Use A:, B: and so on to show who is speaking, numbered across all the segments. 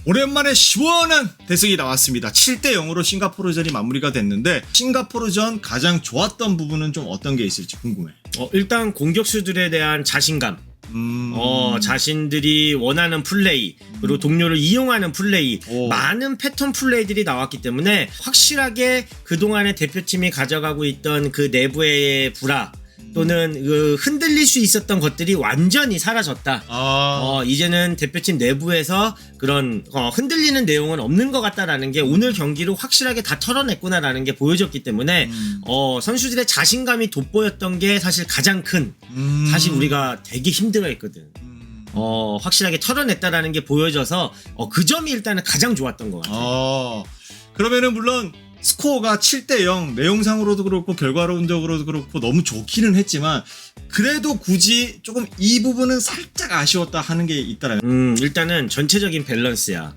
A: 오랜만에 시원한 대승이 나왔습니다. 7대 0으로 싱가포르전이 마무리가 됐는데 싱가포르전 가장 좋았던 부분은 좀 어떤 게 있을지 궁금해.
B: 일단 공격수들에 대한 자신감. 자신들이 원하는 플레이, 그리고 동료를 이용하는 플레이, 많은 패턴 플레이들이 나왔기 때문에 확실하게 그동안의 대표팀이 가져가고 있던 그 내부의 불화 또는 그 흔들릴 수 있었던 것들이 완전히 사라졌다. 이제는 대표팀 내부에서 그런 흔들리는 내용은 없는 것 같다라는 게 오늘 경기로 확실하게 다 털어냈구나라는 게 보여졌기 때문에 선수들의 자신감이 돋보였던 게 사실 가장 큰, 사실 우리가 되게 힘들어했거든. 확실하게 털어냈다라는 게 보여져서 그 점이 일단은 가장 좋았던 것 같아요.
A: 그러면은 물론 스코어가 7대 0 내용상으로도 그렇고 결과론적으로도 그렇고 너무 좋기는 했지만 그래도 굳이 조금 이 부분은 살짝 아쉬웠다 하는 게 있더라고요.
B: 일단은 전체적인 밸런스야.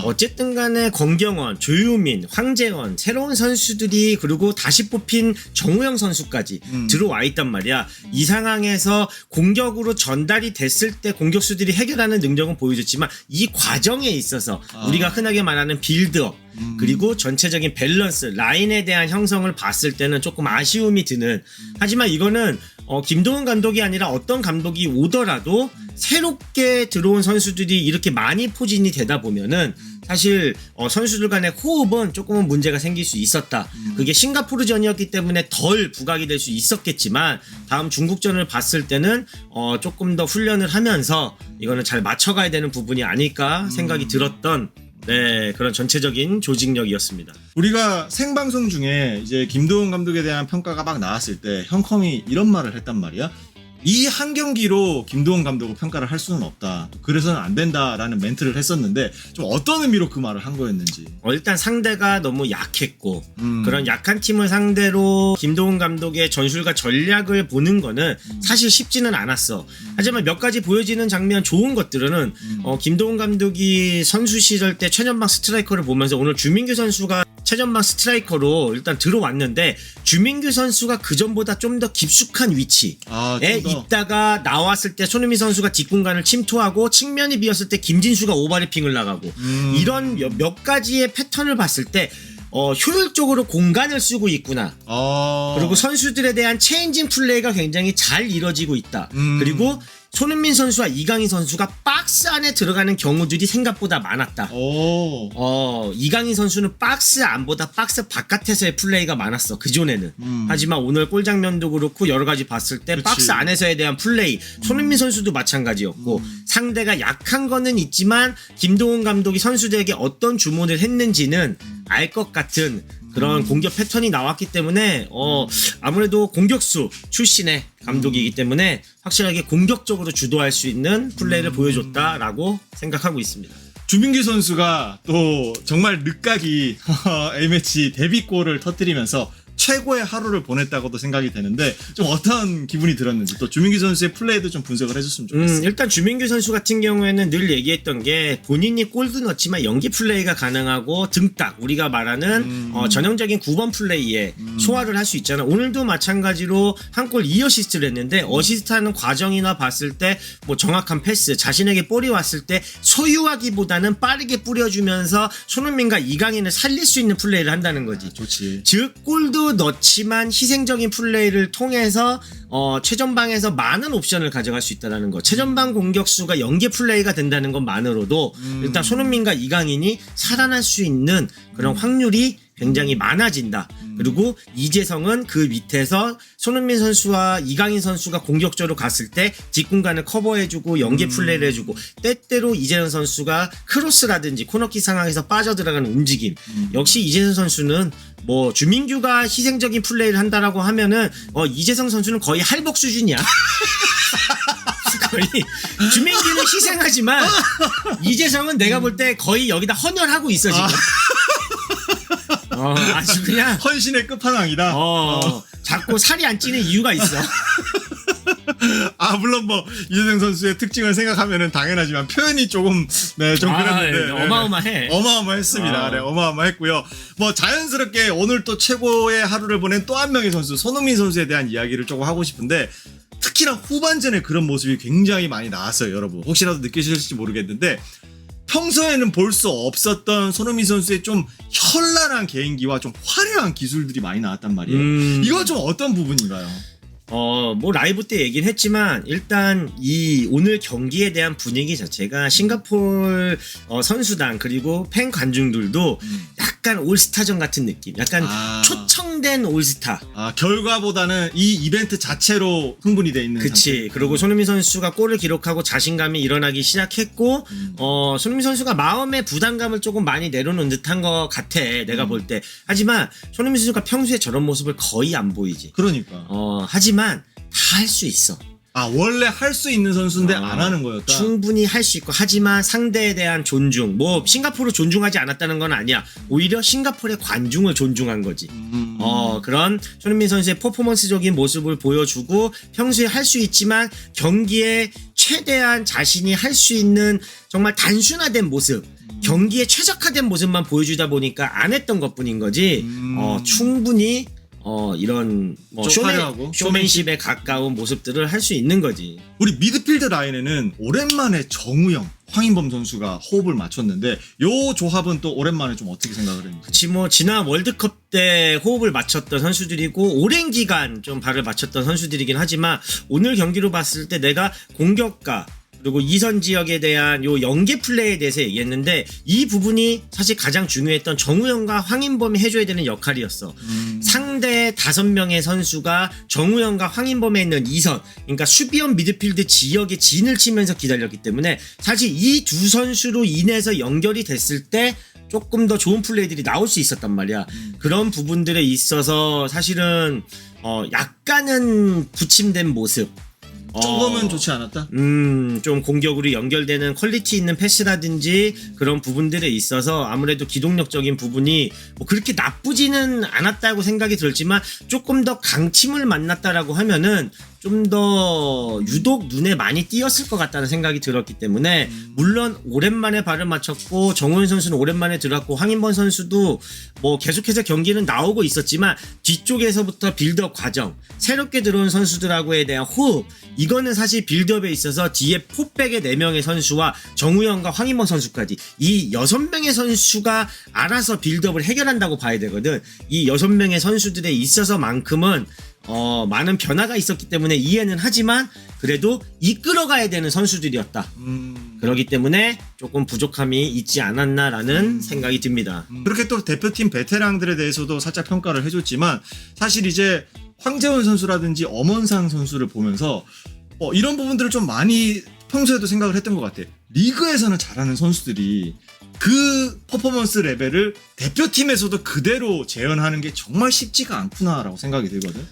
B: 어쨌든 간에 권경원, 조유민, 황재원, 새로운 선수들이 그리고 다시 뽑힌 정우영 선수까지 들어와 있단 말이야. 이 상황에서 공격으로 전달이 됐을 때 공격수들이 해결하는 능력은 보여줬지만 이 과정에 있어서 우리가 흔하게 말하는 빌드업 그리고 전체적인 밸런스, 라인에 대한 형성을 봤을 때는 조금 아쉬움이 드는, 하지만 이거는 김동훈 감독이 아니라 어떤 감독이 오더라도 새롭게 들어온 선수들이 이렇게 많이 포진이 되다 보면은 사실 선수들 간의 호흡은 조금은 문제가 생길 수 있었다. 그게 싱가포르전이었기 때문에 덜 부각이 될 수 있었겠지만 다음 중국전을 봤을 때는 조금 더 훈련을 하면서 이거는 잘 맞춰가야 되는 부분이 아닐까 생각이 들었던 그런 전체적인 조직력이었습니다.
A: 우리가 생방송 중에 이제 김도훈 감독에 대한 평가가 막 나왔을 때 형컴이 이런 말을 했단 말이야. 이 한 경기로 김도훈 감독을 평가를 할 수는 없다. 그래서는 안 된다라는 멘트를 했었는데 좀 어떤 의미로 그 말을 한 거였는지.
B: 일단 상대가 너무 약했고 그런 약한 팀을 상대로 김도훈 감독의 전술과 전략을 보는 거는 사실 쉽지는 않았어. 하지만 몇 가지 보여지는 장면 좋은 것들은 김도훈 감독이 선수 시절 때 최전방 스트라이커를 보면서 오늘 주민규 선수가 최전방 스트라이커로 일단 들어왔는데 주민규 선수가 그전보다 좀 더 깊숙한 위치에 있다가 나왔을 때 손흥민 선수가 뒷공간을 침투하고 측면이 비었을 때 김진수가 오버래핑을 나가고 이런 몇 가지의 패턴을 봤을 때 효율적으로 공간을 쓰고 있구나. 그리고 선수들에 대한 체인징 플레이가 굉장히 잘 이뤄지고 있다. 그리고 손흥민 선수와 이강인 선수가 박스 안에 들어가는 경우들이 생각보다 많았다. 이강인 선수는 박스 안보다 박스 바깥에서의 플레이가 많았어. 그전에는. 하지만 오늘 골 장면도 그렇고 여러 가지 봤을 때 박스 안에서에 대한 플레이, 손흥민 선수도 마찬가지였고 상대가 약한 거는 있지만 김동훈 감독이 선수들에게 어떤 주문을 했는지는 알 것 같은 그런 공격 패턴이 나왔기 때문에 아무래도 공격수 출신의 감독이기 때문에 확실하게 공격적으로 주도할 수 있는 플레이를 보여줬다라고 생각하고 있습니다.
A: 주민규 선수가 또 정말 늦가기 A매치 데뷔골을 터뜨리면서 최고의 하루를 보냈다고도 생각이 되는데 좀 어떤 기분이 들었는지 또 주민규 선수의 플레이도 좀 분석을 해줬으면 좋겠어요.
B: 일단 주민규 선수 같은 경우에는 늘 얘기했던 게 본인이 골도 넣지만 연기 플레이가 가능하고 등딱 우리가 말하는 전형적인 9번 플레이에 소화를 할 수 있잖아. 오늘도 마찬가지로 한 골 2어시스트를 했는데 어시스트하는 과정이나 봤을 때 뭐 정확한 패스, 자신에게 볼이 왔을 때 소유하기보다는 빠르게 뿌려주면서 손흥민과 이강인을 살릴 수 있는 플레이를 한다는 거지.
A: 좋지.
B: 즉 골도 넣지만 희생적인 플레이를 통해서 최전방에서 많은 옵션을 가져갈 수 있다는 거. 최전방 공격수가 연계 플레이가 된다는 것만으로도 일단 손흥민과 이강인이 살아날 수 있는 그런 확률이 굉장히 많아진다. 그리고 이재성은 그 밑에서 손흥민 선수와 이강인 선수가 공격적으로 갔을 때 뒷공간을 커버해주고 연계 플레이를 해주고 때때로 이재성 선수가 크로스라든지 코너킥 상황에서 빠져들어가는 움직임. 역시 이재성 선수는 뭐 주민규가 희생적인 플레이를 한다라고 하면은 이재성 선수는 거의 할복 수준이야. 거의 주민규는 희생하지만 이재성은 내가 볼 때 거의 여기다 헌혈하고 있어 지금. 아주 그냥
A: 헌신의 끝판왕이다.
B: 자꾸 살이 안 찌는 이유가 있어.
A: 물론 뭐 이재성 선수의 특징을 생각하면은 당연하지만 표현이 조금 좀 그랬는데
B: 어마어마해.
A: 어마어마했습니다. 어마어마했고요. 뭐 자연스럽게 오늘 또 최고의 하루를 보낸 또 한 명의 선수 손흥민 선수에 대한 이야기를 조금 하고 싶은데 특히나 후반전에 그런 모습이 굉장히 많이 나왔어요. 여러분 혹시라도 느끼실지 모르겠는데 평소에는 볼 수 없었던 손흥민 선수의 좀 현란한 개인기와 좀 화려한 기술들이 많이 나왔단 말이에요. 이거 좀 어떤 부분인가요?
B: 뭐 라이브 때 얘기는 했지만 일단 이 오늘 경기에 대한 분위기 자체가 싱가포르 선수단 그리고 팬 관중들도 약간 올스타전 같은 느낌, 약간 초청된 올스타.
A: 결과보다는 이 이벤트 자체로 흥분이 돼 있는
B: 그치.
A: 상태.
B: 그리고 손흥민 선수가 골을 기록하고 자신감이 일어나기 시작했고 손흥민 선수가 마음의 부담감을 조금 많이 내려놓은 듯한 것 같아, 내가 볼 때. 하지만 손흥민 선수가 평소에 저런 모습을 거의 안 보이지.
A: 그러니까.
B: 하지만 다 할 수 있어.
A: 원래 할 수 있는 선수인데 안 하는 거였다.
B: 충분히 할 수 있고, 하지만 상대에 대한 존중, 뭐 싱가포르를 존중하지 않았다는 건 아니야. 오히려 싱가포르의 관중을 존중한 거지. 그런 손흥민 선수의 퍼포먼스적인 모습을 보여주고, 평소에 할 수 있지만 경기에 최대한 자신이 할 수 있는 정말 단순화된 모습, 경기에 최적화된 모습만 보여주다 보니까 안 했던 것뿐인 거지. 충분히 이런 뭐 쇼맨십에 가까운 모습들을 할 수 있는 거지.
A: 우리 미드필드 라인에는 오랜만에 정우영, 황인범 선수가 호흡을 맞췄는데 요 조합은 또 오랜만에 좀 어떻게 생각을 했는지.
B: 그치, 뭐 지난 월드컵 때 호흡을 맞췄던 선수들이고 오랜 기간 좀 발을 맞췄던 선수들이긴 하지만 오늘 경기로 봤을 때 내가 공격과 그리고 이선 지역에 대한 요 연계 플레이에 대해서 얘기했는데 이 부분이 사실 가장 중요했던 정우영과 황인범이 해줘야 되는 역할이었어. 상대 5명의 선수가 정우영과 황인범에 있는 이선, 그러니까 수비형 미드필드 지역에 진을 치면서 기다렸기 때문에 사실 이 두 선수로 인해서 연결이 됐을 때 조금 더 좋은 플레이들이 나올 수 있었단 말이야. 그런 부분들에 있어서 사실은 약간은 부침된 모습,
A: 조금은 좋지 않았다?
B: 좀 공격으로 연결되는 퀄리티 있는 패스라든지 그런 부분들에 있어서 아무래도 기동력적인 부분이 뭐 그렇게 나쁘지는 않았다고 생각이 들지만 조금 더 강침을 만났다라고 하면은 좀 더 유독 눈에 많이 띄었을 것 같다는 생각이 들었기 때문에 물론 오랜만에 발을 맞췄고 정우영 선수는 오랜만에 들어왔고 황인범 선수도 뭐 계속해서 경기는 나오고 있었지만 뒤쪽에서부터 빌드업 과정, 새롭게 들어온 선수들하고에 대한 호흡, 이거는 사실 빌드업에 있어서 뒤에 포백의 4명의 선수와 정우영과 황인범 선수까지 이 6명의 선수가 알아서 빌드업을 해결한다고 봐야 되거든. 이 6명의 선수들에 있어서만큼은 많은 변화가 있었기 때문에 이해는 하지만 그래도 이끌어가야 되는 선수들이었다. 그렇기 때문에 조금 부족함이 있지 않았나라는 생각이 듭니다.
A: 그렇게 또 대표팀 베테랑들에 대해서도 살짝 평가를 해줬지만 사실 이제 황재원 선수라든지 엄원상 선수를 보면서 이런 부분들을 좀 많이 평소에도 생각을 했던 것 같아. 리그에서는 잘하는 선수들이 그 퍼포먼스 레벨을 대표팀에서도 그대로 재현하는 게 정말 쉽지가 않구나라고 생각이 들거든.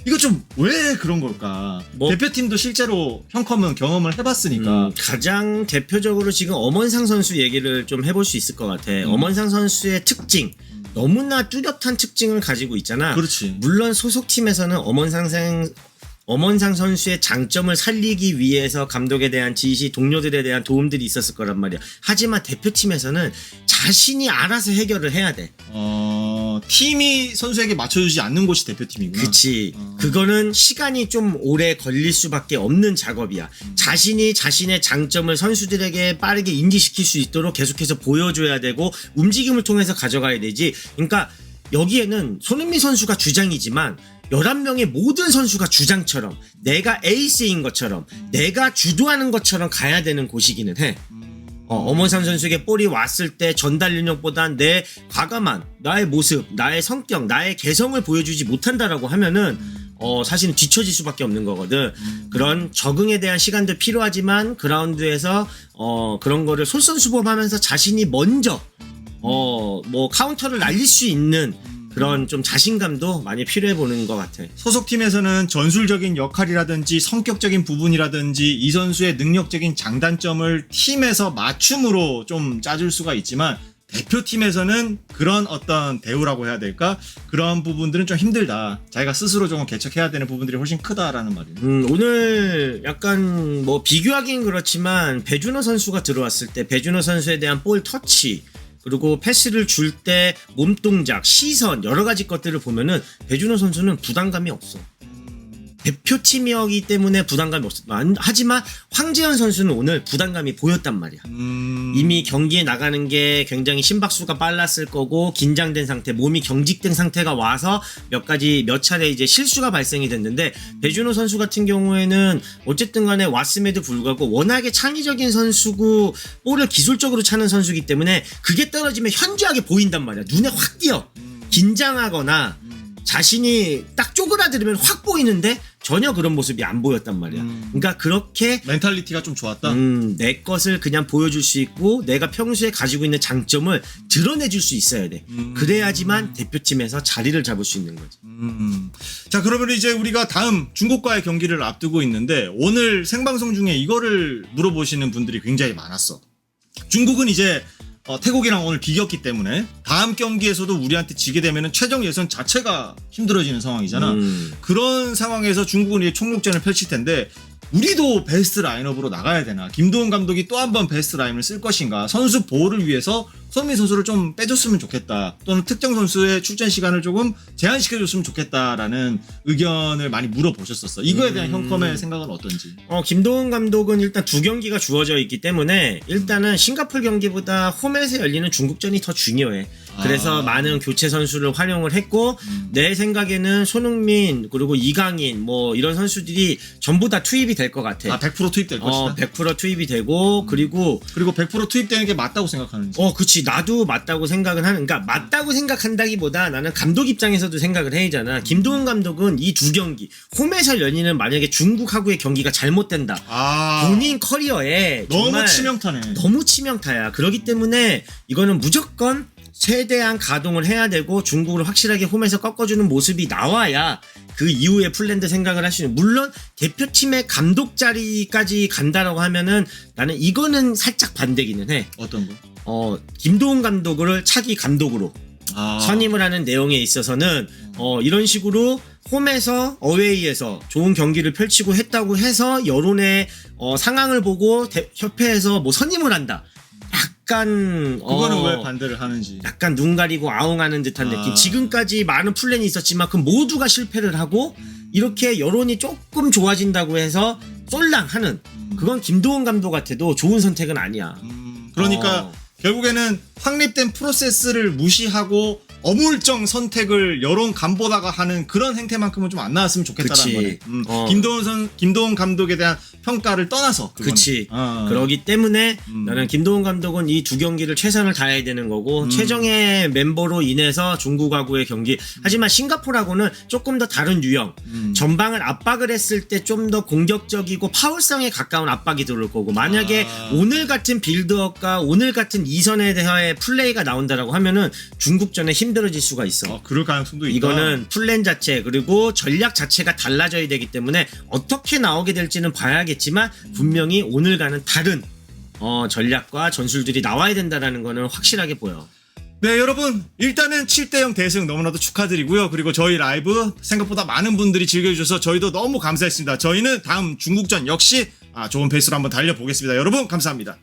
A: 이거 좀 왜 그런 걸까? 대표팀도 실제로 형컴은 경험을 해봤으니까.
B: 가장 대표적으로 지금 엄원상 선수 얘기를 좀 해볼 수 있을 것 같아. 엄원상 선수의 특징, 너무나 뚜렷한 특징을 가지고 있잖아.
A: 그렇지.
B: 물론 소속팀에서는 엄원상 선수의 장점을 살리기 위해서 감독에 대한 지시, 동료들에 대한 도움들이 있었을 거란 말이야. 하지만 대표팀에서는 자신이 알아서 해결을 해야 돼.
A: 팀이 선수에게 맞춰주지 않는 곳이 대표팀이구나.
B: 그치. 그거는 시간이 좀 오래 걸릴 수밖에 없는 작업이야. 자신이 자신의 장점을 선수들에게 빠르게 인지시킬 수 있도록 계속해서 보여줘야 되고 움직임을 통해서 가져가야 되지. 그러니까 여기에는 손흥민 선수가 주장이지만 11명의 모든 선수가 주장처럼 내가 에이스인 것처럼 내가 주도하는 것처럼 가야 되는 곳이기는 해. 엄원상 선수에게 볼이 왔을 때 전달 능력보단 내 과감한 나의 모습, 나의 성격, 나의 개성을 보여주지 못한다라고 하면은 사실은 뒤처질 수밖에 없는 거거든. 그런 적응에 대한 시간도 필요하지만 그라운드에서 그런 거를 솔선수범하면서 자신이 먼저 뭐 카운터를 날릴 수 있는 그런 좀 자신감도 많이 필요해 보는 것 같아.
A: 소속팀에서는 전술적인 역할이라든지 성격적인 부분이라든지 이 선수의 능력적인 장단점을 팀에서 맞춤으로 좀 짜줄 수가 있지만 대표팀에서는 그런 어떤 대우라고 해야 될까? 그런 부분들은 좀 힘들다. 자기가 스스로 좀 개척해야 되는 부분들이 훨씬 크다라는 말이네.
B: 오늘 약간 뭐 비교하긴 그렇지만 배준호 선수가 들어왔을 때 배준호 선수에 대한 볼 터치 그리고 패스를 줄 때 몸동작, 시선 여러 가지 것들을 보면은 배준호 선수는 부담감이 없어. 대표팀이었기 때문에 부담감이 없었다. 하지만 황재현 선수는 오늘 부담감이 보였단 말이야. 이미 경기에 나가는 게 굉장히 심박수가 빨랐을 거고 긴장된 상태, 몸이 경직된 상태가 와서 몇 차례 이제 실수가 발생이 됐는데 배준호 선수 같은 경우에는 어쨌든 간에 왔음에도 불구하고 워낙에 창의적인 선수고 볼을 기술적으로 차는 선수이기 때문에 그게 떨어지면 현저하게 보인단 말이야. 눈에 확 띄어. 긴장하거나 자신이 딱 쪼그라들으면 확 보이는데 전혀 그런 모습이 안 보였단 말이야. 그러니까 그렇게
A: 멘탈리티가 좀 좋았다.
B: 내 것을 그냥 보여줄 수 있고 내가 평소에 가지고 있는 장점을 드러내줄 수 있어야 돼. 그래야지만 대표팀에서 자리를 잡을 수 있는 거지.
A: 자, 그러면 이제 우리가 다음 중국과의 경기를 앞두고 있는데 오늘 생방송 중에 이거를 물어보시는 분들이 굉장히 많았어. 중국은 이제 태국이랑 오늘 비겼기 때문에 다음 경기에서도 우리한테 지게 되면 최종 예선 자체가 힘들어지는 상황이잖아. 그런 상황에서 중국은 이제 총력전을 펼칠 텐데 우리도 베스트 라인업으로 나가야 되나? 김도훈 감독이 또 한 번 베스트 라인을 쓸 것인가? 선수 보호를 위해서 손흥민 선수를 좀 빼줬으면 좋겠다. 또는 특정 선수의 출전 시간을 조금 제한시켜줬으면 좋겠다라는 의견을 많이 물어보셨었어. 이거에 대한 형컴의 생각은 어떤지?
B: 김도훈 감독은 일단 두 경기가 주어져 있기 때문에 일단은 싱가포르 경기보다 홈에서 열리는 중국전이 더 중요해. 그래서 많은 교체 선수를 활용을 했고 내 생각에는 손흥민 그리고 이강인 뭐 이런 선수들이 전부 다 투입이 될 것 같아.
A: 100% 투입될 것이다.
B: 100% 투입이 되고 그리고
A: 100% 투입되는 게 맞다고 생각하는지.
B: 그치. 나도 맞다고 생각은 하는. 그러니까 맞다고 생각한다기보다 나는 감독 입장에서도 생각을 해야잖아. 김도훈 감독은 이 두 경기 홈에서 열리는 만약에 중국하고의 경기가 잘못된다. 본인 커리어에
A: 너무 치명타네.
B: 너무 치명타야. 그렇기 때문에 이거는 무조건 최대한 가동을 해야 되고 중국을 확실하게 홈에서 꺾어주는 모습이 나와야 그 이후에 플랜도 생각을 할 수 있는. 물론 대표팀의 감독 자리까지 간다라고 하면은 나는 이거는 살짝 반대기는 해.
A: 어떤 거?
B: 김도훈 감독을 차기 감독으로 선임을 하는 내용에 있어서는 이런 식으로 홈에서 어웨이에서 좋은 경기를 펼치고 했다고 해서 여론의 상황을 보고 협회에서 뭐 선임을 한다. 약간
A: 그거는 왜 반대를 하는지.
B: 약간 눈 가리고 아웅하는 듯한 느낌. 지금까지 많은 플랜이 있었지만 그 모두가 실패를 하고 이렇게 여론이 조금 좋아진다고 해서 쏠랑하는 그건 김도훈 감독한테도 좋은 선택은 아니야.
A: 그러니까 결국에는 확립된 프로세스를 무시하고 어물쩡 선택을 여론 간보다가 하는 그런 행태만큼은 좀 안 나왔으면 좋겠다는 거네. 김도훈 감독에 대한 평가를 떠나서.
B: 그렇지. 그러기 때문에 나는 김도훈 감독은 이 두 경기를 최선을 다해야 되는 거고 최정예 멤버로 인해서 중국하고의 경기. 하지만 싱가포르하고는 조금 더 다른 유형. 전방을 압박을 했을 때 좀 더 공격적이고 파울성에 가까운 압박이 들어올 거고 만약에 오늘 같은 빌드업과 오늘 같은 이선에 대하여 플레이가 나온다라고 하면은 중국전에 힘들어질 수가 있어.
A: 그럴 가능성도 있다.
B: 이거는 플랜 자체 그리고 전략 자체가 달라져야 되기 때문에 어떻게 나오게 될지는 봐야겠지만 분명히 오늘과는 다른 전략과 전술들이 나와야 된다라는 거는 확실하게 보여.
A: 네, 여러분 일단은 7대0 대승 너무나도 축하드리고요. 그리고 저희 라이브 생각보다 많은 분들이 즐겨주셔서 저희도 너무 감사했습니다. 저희는 다음 중국전 역시 좋은 페이스로 한번 달려보겠습니다. 여러분 감사합니다.